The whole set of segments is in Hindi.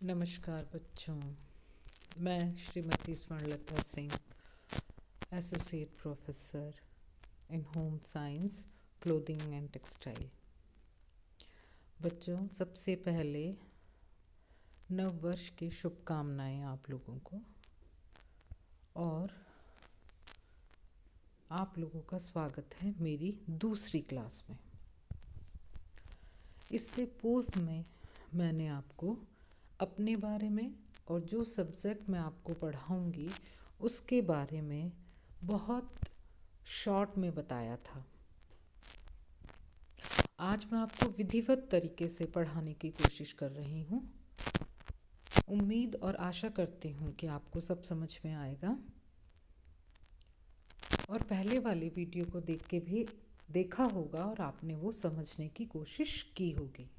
नमस्कार बच्चों। मैं Shrimati Swarnlata Singh, associate professor in home science, clothing and textile. बच्चों, सबसे पहले नव वर्ष की शुभकामनाएं आप लोगों को, और आप लोगों का स्वागत है मेरी दूसरी क्लास में। इससे पूर्व में मैंने आपको अपने बारे में और जो सब्जेक्ट मैं आपको पढ़ाऊंगी उसके बारे में बहुत शॉर्ट में बताया था। आज मैं आपको विधिवत तरीके से पढ़ाने की कोशिश कर रही हूँ। उम्मीद और आशा करती हूँ कि आपको सब समझ में आएगा। और पहले वाले वीडियो को देख के भी देखा होगा और आपने वो समझने की कोशिश की होगी।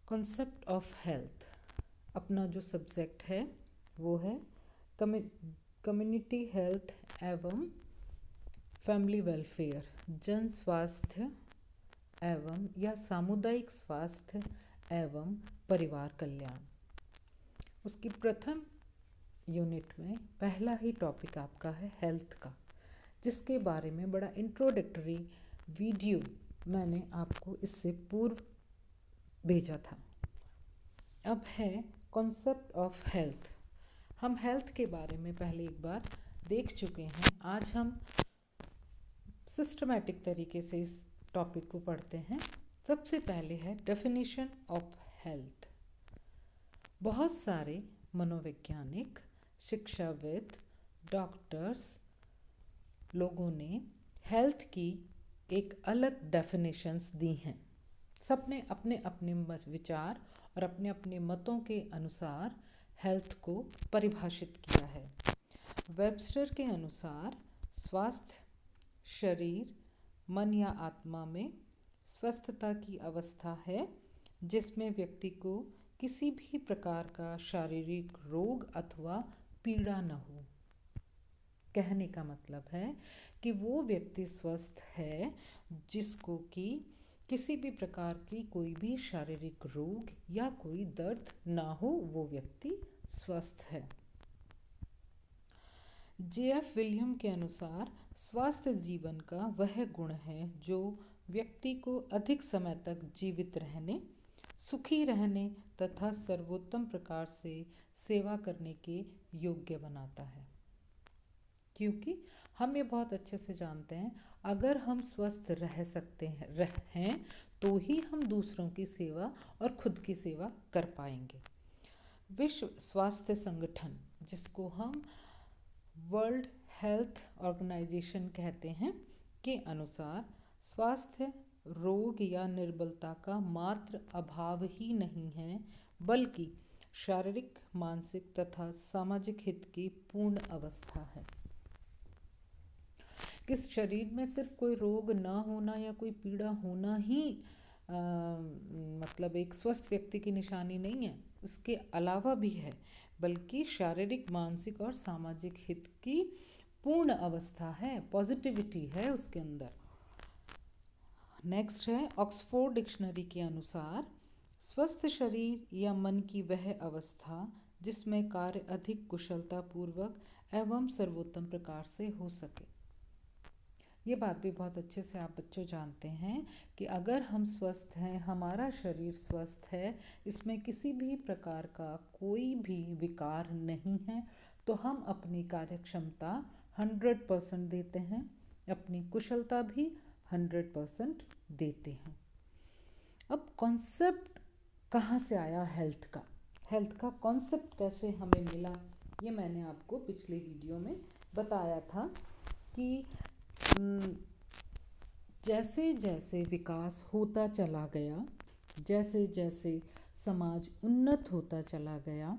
कॉन्सेप्ट ऑफ हेल्थ, अपना जो सब्जेक्ट है वो है कम्युनिटी हेल्थ एवं फैमिली वेलफेयर, जन स्वास्थ्य एवं या सामुदायिक स्वास्थ्य एवं परिवार कल्याण। उसकी प्रथम यूनिट में पहला ही टॉपिक आपका है हेल्थ का, जिसके बारे में बड़ा इंट्रोडक्टरी वीडियो मैंने आपको इससे पूर्व भेजा था। अब है कॉन्सेप्ट ऑफ हेल्थ। हम हेल्थ के बारे में पहले एक बार देख चुके हैं। आज हम सिस्टमैटिक तरीके से इस टॉपिक को पढ़ते हैं। सबसे पहले है डेफिनेशन ऑफ हेल्थ। बहुत सारे मनोवैज्ञानिक, शिक्षाविद, डॉक्टर्स लोगों ने हेल्थ की एक अलग डेफिनेशंस दी हैं। सबने अपने अपने विचार और अपने अपने मतों के अनुसार हेल्थ को परिभाषित किया है। वेबस्टर के अनुसार स्वास्थ्य शरीर, मन या आत्मा में स्वस्थता की अवस्था है जिसमें व्यक्ति को किसी भी प्रकार का शारीरिक रोग अथवा पीड़ा न हो। कहने का मतलब है कि वो व्यक्ति स्वस्थ है जिसको कि किसी भी प्रकार की कोई भी शारीरिक रोग या कोई दर्द ना हो, वो व्यक्ति स्वस्थ है। जे.एफ. विलियम के अनुसार स्वास्थ्य जीवन का वह गुण है जो व्यक्ति को अधिक समय तक जीवित रहने, सुखी रहने तथा सर्वोत्तम प्रकार से सेवा करने के योग्य बनाता है। क्योंकि हम ये बहुत अच्छे से जानते हैं, अगर हम स्वस्थ रह सकते हैं तो ही हम दूसरों की सेवा और खुद की सेवा कर पाएंगे। विश्व स्वास्थ्य संगठन, जिसको हम वर्ल्ड हेल्थ ऑर्गेनाइजेशन कहते हैं, के अनुसार स्वास्थ्य रोग या निर्बलता का मात्र अभाव ही नहीं है, बल्कि शारीरिक, मानसिक तथा सामाजिक हित की पूर्ण अवस्था है। किस शरीर में सिर्फ कोई रोग ना होना या कोई पीड़ा होना ही मतलब एक स्वस्थ व्यक्ति की निशानी नहीं है, इसके अलावा भी है, बल्कि शारीरिक, मानसिक और सामाजिक हित की पूर्ण अवस्था है, पॉजिटिविटी है उसके अंदर। नेक्स्ट है ऑक्सफोर्ड डिक्शनरी के अनुसार स्वस्थ शरीर या मन की वह अवस्था जिसमें कार्य अधिक कुशलतापूर्वक एवं सर्वोत्तम प्रकार से हो सके। ये बात भी बहुत अच्छे से आप बच्चों जानते हैं कि अगर हम स्वस्थ हैं, हमारा शरीर स्वस्थ है, इसमें किसी भी प्रकार का कोई भी विकार नहीं है, तो हम अपनी कार्यक्षमता 100% देते हैं, अपनी कुशलता भी 100% देते हैं। अब कॉन्सेप्ट कहाँ से आया हेल्थ का? हेल्थ का कॉन्सेप्ट कैसे हमें मिला, ये मैंने आपको पिछले वीडियो में बताया था कि जैसे जैसे विकास होता चला गया, जैसे जैसे समाज उन्नत होता चला गया,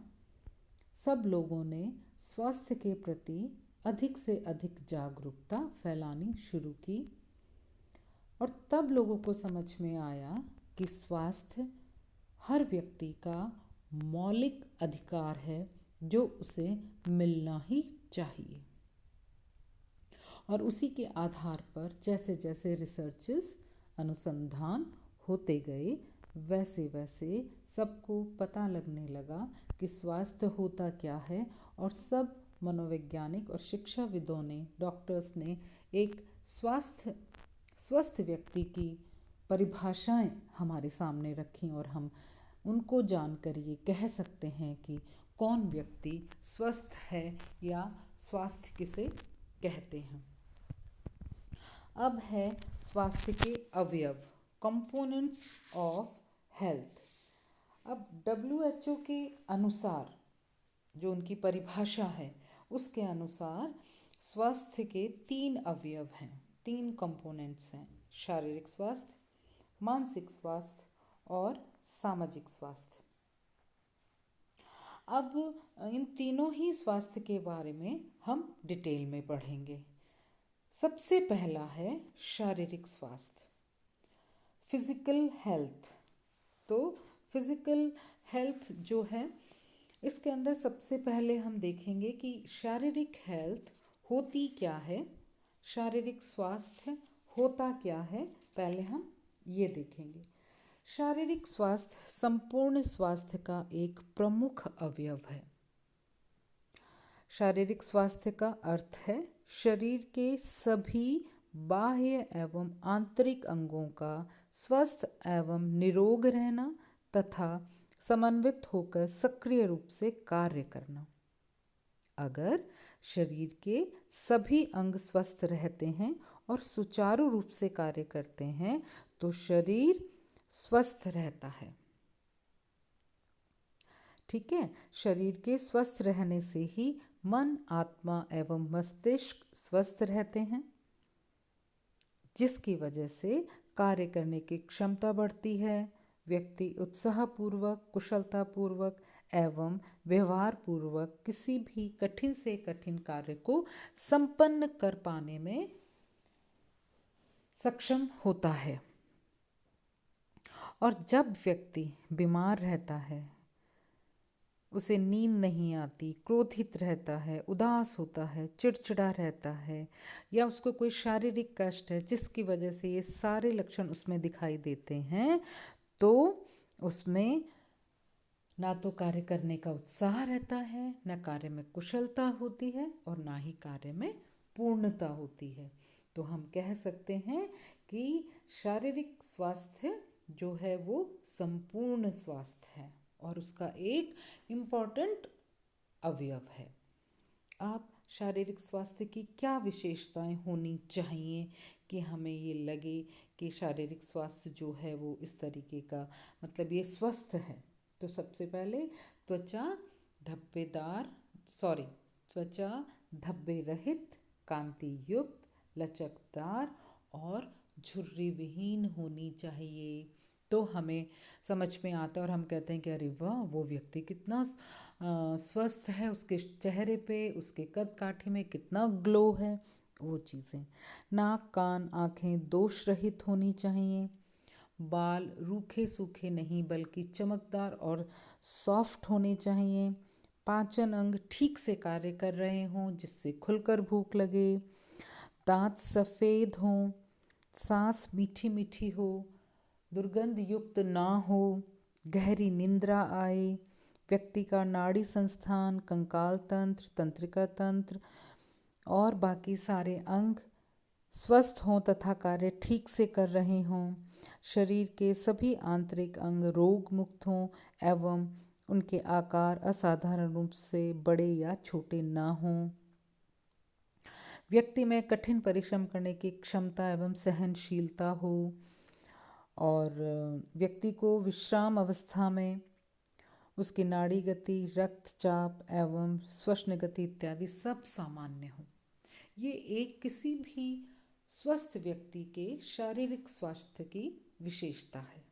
सब लोगों ने स्वास्थ्य के प्रति अधिक से अधिक जागरूकता फैलानी शुरू की, और तब लोगों को समझ में आया कि स्वास्थ्य हर व्यक्ति का मौलिक अधिकार है जो उसे मिलना ही चाहिए। और उसी के आधार पर जैसे जैसे रिसर्चेस, अनुसंधान होते गए, वैसे वैसे सबको पता लगने लगा कि स्वास्थ्य होता क्या है, और सब मनोवैज्ञानिक और शिक्षाविदों ने, डॉक्टर्स ने एक स्वस्थ व्यक्ति की परिभाषाएं हमारे सामने रखी, और हम उनको जानकर ये कह सकते हैं कि कौन व्यक्ति स्वस्थ है या स्वास्थ्य किसे कहते हैं। अब है स्वास्थ्य के अवयव, कंपोनेंट्स ऑफ हेल्थ। अब WHO के अनुसार, जो उनकी परिभाषा है उसके अनुसार, स्वास्थ्य के 3 अवयव हैं, 3 कंपोनेंट्स हैं: शारीरिक स्वास्थ्य, मानसिक स्वास्थ्य और सामाजिक स्वास्थ्य। अब इन तीनों ही स्वास्थ्य के बारे में हम डिटेल में पढ़ेंगे। सबसे पहला है शारीरिक स्वास्थ्य, फिजिकल हेल्थ। तो फिजिकल हेल्थ जो है, इसके अंदर सबसे पहले हम देखेंगे कि शारीरिक हेल्थ होती क्या है, शारीरिक स्वास्थ्य होता क्या है, पहले हम ये देखेंगे। शारीरिक स्वास्थ्य संपूर्ण स्वास्थ्य का एक प्रमुख अवयव है। शारीरिक स्वास्थ्य का अर्थ है शरीर के सभी बाह्य एवं आंतरिक अंगों का स्वस्थ एवं निरोग रहना तथा समन्वित होकर सक्रिय रूप से कार्य करना। अगर शरीर के सभी अंग स्वस्थ रहते हैं और सुचारू रूप से कार्य करते हैं तो शरीर स्वस्थ रहता है। ठीक है, शरीर के स्वस्थ रहने से ही मन, आत्मा एवं मस्तिष्क स्वस्थ रहते हैं, जिसकी वजह से कार्य करने की क्षमता बढ़ती है। व्यक्ति उत्साहपूर्वक, कुशलतापूर्वक एवं व्यवहारपूर्वक किसी भी कठिन से कठिन कार्य को संपन्न कर पाने में सक्षम होता है। और जब व्यक्ति बीमार रहता है, उसे नींद नहीं आती, क्रोधित रहता है, उदास होता है, चिड़चिड़ा रहता है, या उसको कोई शारीरिक कष्ट है जिसकी वजह से ये सारे लक्षण उसमें दिखाई देते हैं, तो उसमें ना तो कार्य करने का उत्साह रहता है, ना कार्य में कुशलता होती है और ना ही कार्य में पूर्णता होती है। तो हम कह सकते हैं कि शारीरिक स्वास्थ्य जो है वो संपूर्ण स्वास्थ्य है और उसका एक इम्पॉर्टेंट अवयव है। आप शारीरिक स्वास्थ्य की क्या विशेषताएं होनी चाहिए कि हमें ये लगे कि शारीरिक स्वास्थ्य जो है वो इस तरीके का, मतलब ये स्वस्थ है। तो सबसे पहले त्वचा धब्बे रहित, कांति युक्त, लचकदार और झुर्री विहीन होनी चाहिए। तो हमें समझ में आता है और हम कहते हैं कि अरे वाह, वो व्यक्ति कितना स्वस्थ है, उसके चेहरे पे, उसके कद काठी में कितना ग्लो है, वो चीज़ें। नाक, कान, आँखें दोष रहित होनी चाहिए। बाल रूखे सूखे नहीं बल्कि चमकदार और सॉफ्ट होने चाहिए। पाचन अंग ठीक से कार्य कर रहे हों जिससे खुलकर भूख लगे। दांत सफ़ेद हों, सांस मीठी मीठी हो, दुर्गंध युक्त ना हो, गहरी निंद्रा आए, व्यक्ति का नाड़ी संस्थान, कंकाल तंत्र, तंत्रिका तंत्र और बाकी सारे अंग स्वस्थ हों तथा कार्य ठीक से कर रहे हों। शरीर के सभी आंतरिक अंग रोग मुक्त हों एवं उनके आकार असाधारण रूप से बड़े या छोटे ना हों। व्यक्ति में कठिन परिश्रम करने की क्षमता एवं सहनशीलता हो और व्यक्ति को विश्राम अवस्था में उसकी नाड़ी गति, रक्तचाप एवं श्वसन गति इत्यादि सब सामान्य हो। ये एक किसी भी स्वस्थ व्यक्ति के शारीरिक स्वास्थ्य की विशेषता है।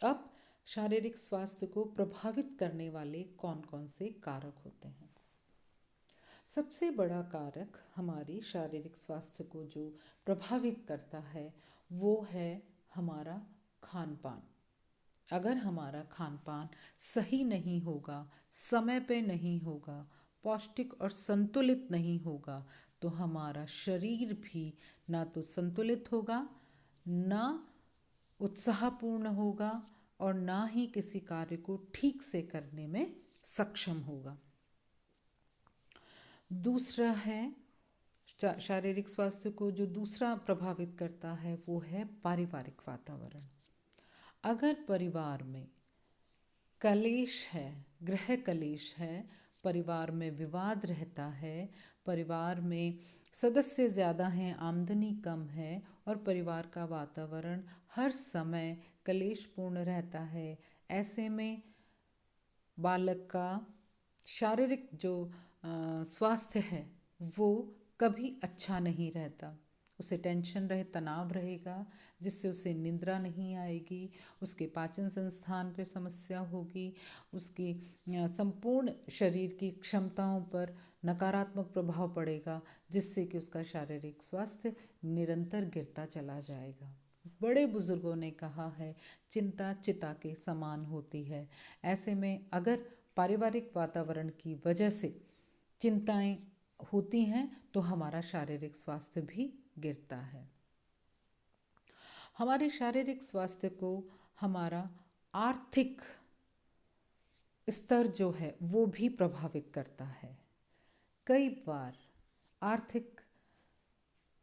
अब शारीरिक स्वास्थ्य को प्रभावित करने वाले कौन कौन से कारक होते हैं? सबसे बड़ा कारक हमारी शारीरिक स्वास्थ्य को जो प्रभावित करता है वो है हमारा खान पान। अगर हमारा खान पान सही नहीं होगा, समय पे नहीं होगा, पौष्टिक और संतुलित नहीं होगा तो हमारा शरीर भी ना तो संतुलित होगा, ना उत्साहपूर्ण होगा और ना ही किसी कार्य को ठीक से करने में सक्षम होगा। दूसरा है शारीरिक स्वास्थ्य को जो दूसरा प्रभावित करता है वो है पारिवारिक वातावरण। अगर परिवार में कलेश है, गृह कलेश है, परिवार में विवाद रहता है, परिवार में सदस्य ज़्यादा हैं, आमदनी कम है और परिवार का वातावरण हर समय कलेशपूर्ण रहता है, ऐसे में बालक का शारीरिक जो स्वास्थ्य है वो कभी अच्छा नहीं रहता। उसे टेंशन रहे, तनाव रहेगा, जिससे उसे निद्रा नहीं आएगी, उसके पाचन संस्थान पर समस्या होगी, उसकी संपूर्ण शरीर की क्षमताओं पर नकारात्मक प्रभाव पड़ेगा, जिससे कि उसका शारीरिक स्वास्थ्य निरंतर गिरता चला जाएगा। बड़े बुजुर्गों ने कहा है, चिंता चिता के समान होती है। ऐसे में अगर पारिवारिक वातावरण की वजह से चिंताएं होती हैं तो हमारा शारीरिक स्वास्थ्य भी गिरता है। हमारे शारीरिक स्वास्थ्य को हमारा आर्थिक स्तर जो है वो भी प्रभावित करता है। कई बार आर्थिक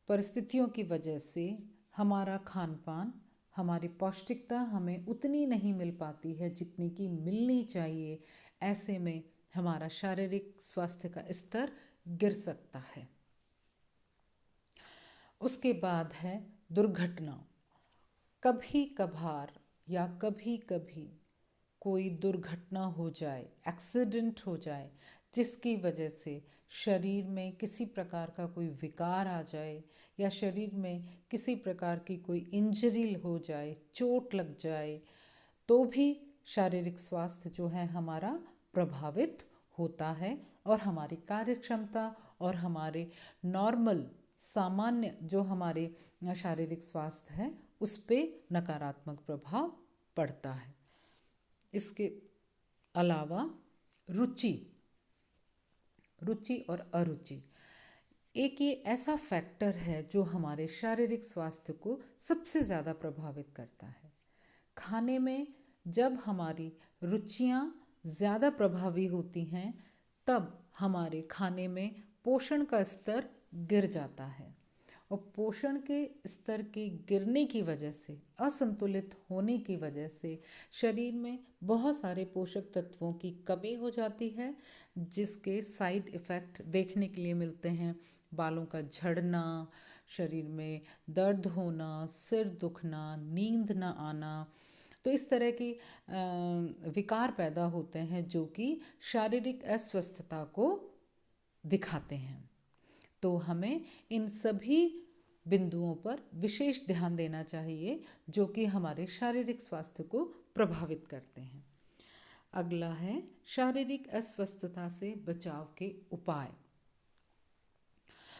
परिस्थितियों की वजह से हमारा खान पान, हमारी पौष्टिकता हमें उतनी नहीं मिल पाती है जितनी कि मिलनी चाहिए। ऐसे में हमारा शारीरिक स्वास्थ्य का स्तर गिर सकता है। उसके बाद है दुर्घटना। कभी कभार या कभी कभी कोई दुर्घटना हो जाए, एक्सीडेंट हो जाए, जिसकी वजह से शरीर में किसी प्रकार का कोई विकार आ जाए या शरीर में किसी प्रकार की कोई इंजरी हो जाए, चोट लग जाए, तो भी शारीरिक स्वास्थ्य जो है हमारा प्रभावित होता है और हमारी कार्य क्षमता और हमारे नॉर्मल सामान्य जो हमारे शारीरिक स्वास्थ्य है उस पे नकारात्मक प्रभाव पड़ता है। इसके अलावा रुचि और अरुचि एक ये ऐसा फैक्टर है जो हमारे शारीरिक स्वास्थ्य को सबसे ज़्यादा प्रभावित करता है। खाने में जब हमारी रुचियाँ ज़्यादा प्रभावी होती हैं तब हमारे खाने में पोषण का स्तर गिर जाता है और पोषण के स्तर के गिरने की वजह से, असंतुलित होने की वजह से शरीर में बहुत सारे पोषक तत्वों की कमी हो जाती है, जिसके साइड इफ़ेक्ट देखने के लिए मिलते हैं। बालों का झड़ना, शरीर में दर्द होना, सिर दुखना, नींद न आना, तो इस तरह की विकार पैदा होते हैं जो कि शारीरिक अस्वस्थता को दिखाते हैं। तो हमें इन सभी बिंदुओं पर विशेष ध्यान देना चाहिए जो कि हमारे शारीरिक स्वास्थ्य को प्रभावित करते हैं। अगला है शारीरिक अस्वस्थता से बचाव के उपाय।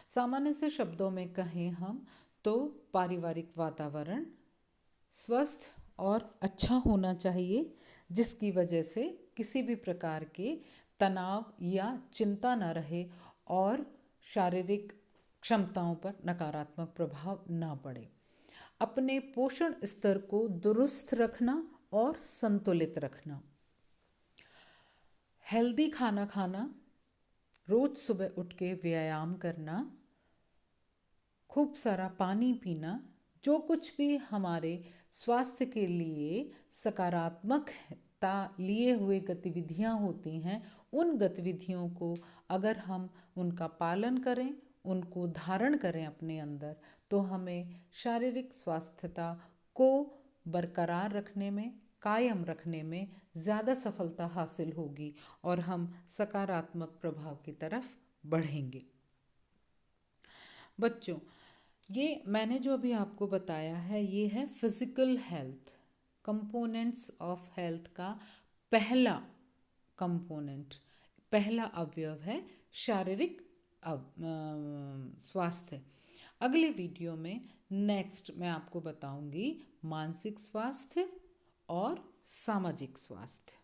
सामान्य से शब्दों में कहें हम तो पारिवारिक वातावरण स्वस्थ और अच्छा होना चाहिए, जिसकी वजह से किसी भी प्रकार के तनाव या चिंता न रहे और शारीरिक क्षमताओं पर नकारात्मक प्रभाव ना पड़े। अपने पोषण स्तर को दुरुस्त रखना और संतुलित रखना, हेल्दी खाना खाना, रोज सुबह उठ के व्यायाम करना, खूब सारा पानी पीना, जो कुछ भी हमारे स्वास्थ्य के लिए सकारात्मकता लिए हुए गतिविधियां होती हैं, उन गतिविधियों को अगर हम उनका पालन करें, उनको धारण करें अपने अंदर, तो हमें शारीरिक स्वास्थ्यता को बरकरार रखने में, कायम रखने में ज़्यादा सफलता हासिल होगी और हम सकारात्मक प्रभाव की तरफ बढ़ेंगे। बच्चों, ये मैंने जो अभी आपको बताया है ये है physical health, components of health का पहला कंपोनेंट, पहला अवयव है शारीरिक स्वास्थ्य। अगले वीडियो में नेक्स्ट मैं आपको बताऊंगी मानसिक स्वास्थ्य और सामाजिक स्वास्थ्य।